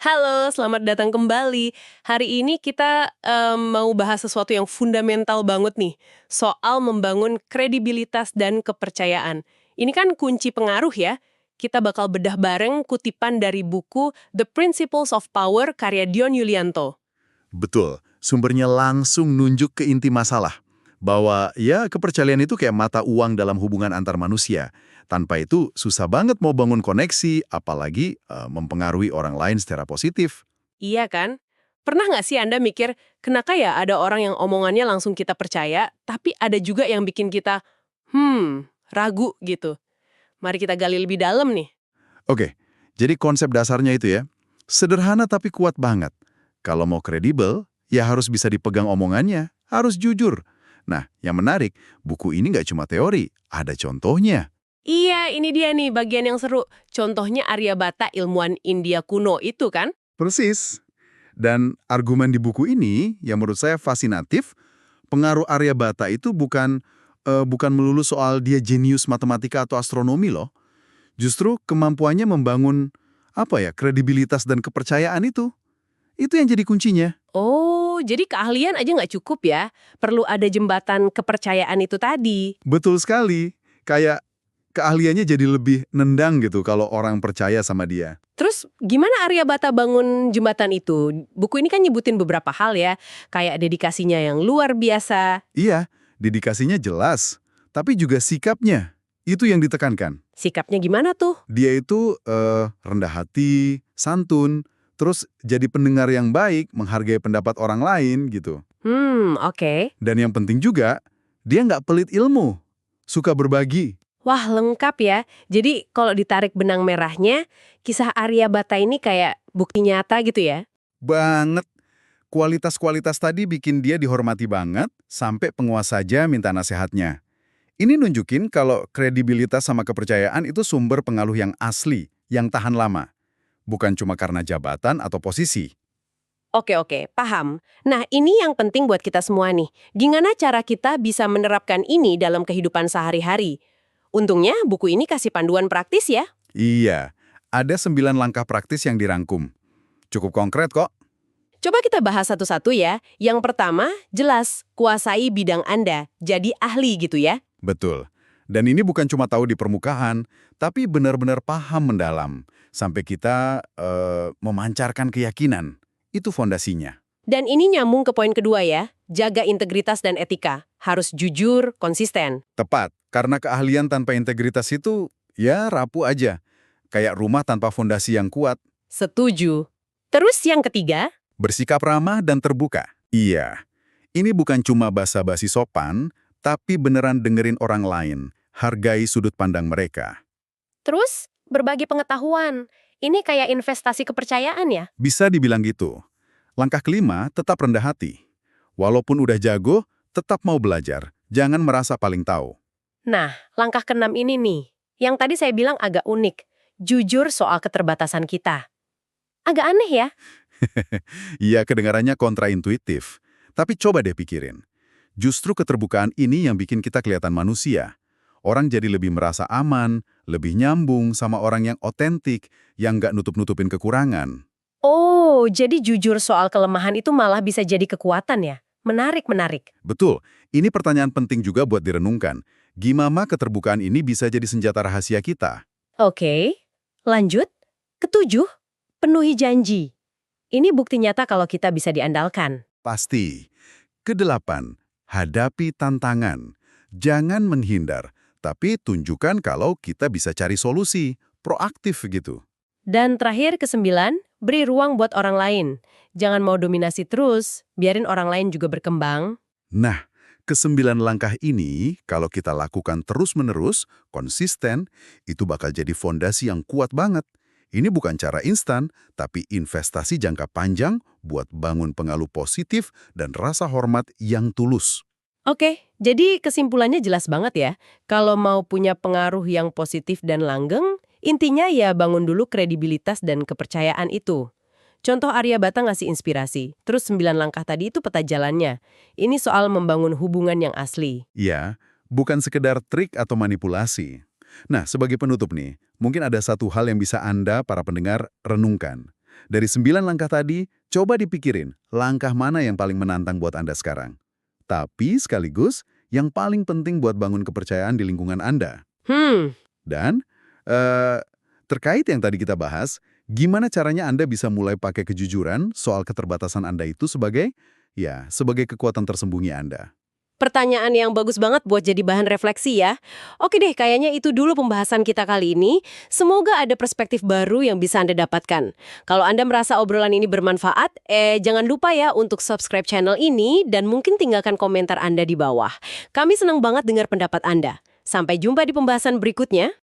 Halo, selamat datang kembali. Hari ini kita mau bahas sesuatu yang fundamental banget nih, soal membangun kredibilitas dan kepercayaan. Ini kan kunci pengaruh ya. Kita bakal bedah bareng kutipan dari buku The Principles of Power karya Dion Yulianto. Betul, sumbernya langsung nunjuk ke inti masalah. Bahwa ya kepercayaan itu kayak mata uang dalam hubungan antar manusia. Tanpa itu susah banget mau bangun koneksi, apalagi mempengaruhi orang lain secara positif. Iya kan? Pernah nggak sih Anda mikir, kenapa ya ada orang yang omongannya langsung kita percaya, tapi ada juga yang bikin kita, ragu gitu. Mari kita gali lebih dalam nih. Oke, jadi konsep dasarnya itu ya, sederhana tapi kuat banget. Kalau mau kredibel, ya harus bisa dipegang omongannya, harus jujur. Nah, yang menarik, buku ini nggak cuma teori, ada contohnya. Iya, ini dia nih bagian yang seru. Contohnya Aryabhata ilmuwan India kuno itu kan? Persis. Dan argumen di buku ini yang menurut saya fascinatif, pengaruh Aryabhata itu bukan melulu soal dia jenius matematika atau astronomi loh. Justru kemampuannya membangun kredibilitas dan kepercayaan itu. Itu yang jadi kuncinya. Oh, jadi keahlian aja nggak cukup ya? Perlu ada jembatan kepercayaan itu tadi. Betul sekali. Kayak keahliannya jadi lebih nendang gitu kalau orang percaya sama dia. Terus gimana Aryabhata bangun jembatan itu? Buku ini kan nyebutin beberapa hal ya, kayak dedikasinya yang luar biasa. Iya, dedikasinya jelas, tapi juga sikapnya. Itu yang ditekankan. Sikapnya gimana tuh? Dia itu rendah hati, santun, terus jadi pendengar yang baik, menghargai pendapat orang lain gitu. Oke. Dan yang penting juga, dia nggak pelit ilmu, suka berbagi. Wah, lengkap ya. Jadi kalau ditarik benang merahnya, kisah Aryabhata ini kayak bukti nyata gitu ya? Banget. Kualitas-kualitas tadi bikin dia dihormati banget, sampai penguasa saja minta nasihatnya. Ini nunjukin kalau kredibilitas sama kepercayaan itu sumber pengaruh yang asli, yang tahan lama. Bukan cuma karena jabatan atau posisi. Oke, paham. Nah, ini yang penting buat kita semua nih. Gimana cara kita bisa menerapkan ini dalam kehidupan sehari-hari? Untungnya buku ini kasih panduan praktis ya. Iya, ada 9 langkah praktis yang dirangkum. Cukup konkret kok. Coba kita bahas satu-satu ya. Yang pertama, jelas, kuasai bidang Anda. Jadi ahli gitu ya. Betul. Dan ini bukan cuma tahu di permukaan, tapi benar-benar paham mendalam. Sampai kita memancarkan keyakinan. Itu fondasinya. Dan ini nyambung ke poin kedua ya. Jaga integritas dan etika. Harus jujur, konsisten. Tepat, karena keahlian tanpa integritas itu ya rapuh aja. Kayak rumah tanpa fondasi yang kuat. Setuju. Terus yang ketiga, Bersikap ramah dan terbuka. Iya, ini bukan cuma basa-basi sopan, tapi beneran dengerin orang lain, hargai sudut pandang mereka. terus berbagi pengetahuan. Ini kayak investasi kepercayaan ya. Bisa dibilang gitu. Langkah kelima, tetap rendah hati. Walaupun udah jago, tetap mau belajar. Jangan merasa paling tahu. Nah, langkah keenam ini nih. Yang tadi saya bilang agak unik. Jujur soal keterbatasan kita. Agak aneh ya. Iya, kedengarannya kontraintuitif. Tapi coba deh pikirin. Justru keterbukaan ini yang bikin kita kelihatan manusia. Orang jadi lebih merasa aman, lebih nyambung sama orang yang otentik, yang nggak nutup-nutupin kekurangan. Oh, jadi jujur soal kelemahan itu malah bisa jadi kekuatan ya? Menarik. Betul, ini pertanyaan penting juga buat direnungkan. Gimana keterbukaan ini bisa jadi senjata rahasia kita? Oke, lanjut. Ketujuh, penuhi janji. Ini bukti nyata kalau kita bisa diandalkan. Pasti. Kedelapan, hadapi tantangan. Jangan menghindar, tapi tunjukkan kalau kita bisa cari solusi, proaktif gitu. Dan terakhir kesembilan, beri ruang buat orang lain. Jangan mau dominasi terus, biarin orang lain juga berkembang. Nah, kesembilan langkah ini, kalau kita lakukan terus-menerus, konsisten, itu bakal jadi fondasi yang kuat banget. Ini bukan cara instan, tapi investasi jangka panjang buat bangun pengaruh positif dan rasa hormat yang tulus. Oke, jadi kesimpulannya jelas banget ya. Kalau mau punya pengaruh yang positif dan langgeng, intinya ya bangun dulu kredibilitas dan kepercayaan itu. Contoh Aryabhata ngasih inspirasi, terus 9 langkah tadi itu peta jalannya. Ini soal membangun hubungan yang asli. Ya, bukan sekedar trik atau manipulasi. Nah, sebagai penutup nih, mungkin ada satu hal yang bisa Anda, para pendengar, renungkan. Dari 9 langkah tadi, coba dipikirin langkah mana yang paling menantang buat Anda sekarang. Tapi sekaligus yang paling penting buat bangun kepercayaan di lingkungan Anda. Hmm, Dan terkait yang tadi kita bahas, gimana caranya Anda bisa mulai pakai kejujuran soal keterbatasan Anda itu sebagai kekuatan tersembunyi Anda. pertanyaan yang bagus banget buat jadi bahan refleksi ya. Oke deh, kayaknya itu dulu pembahasan kita kali ini. Semoga ada perspektif baru yang bisa Anda dapatkan. Kalau Anda merasa obrolan ini bermanfaat, jangan lupa ya untuk subscribe channel ini dan mungkin tinggalkan komentar Anda di bawah. Kami senang banget dengar pendapat Anda. Sampai jumpa di pembahasan berikutnya.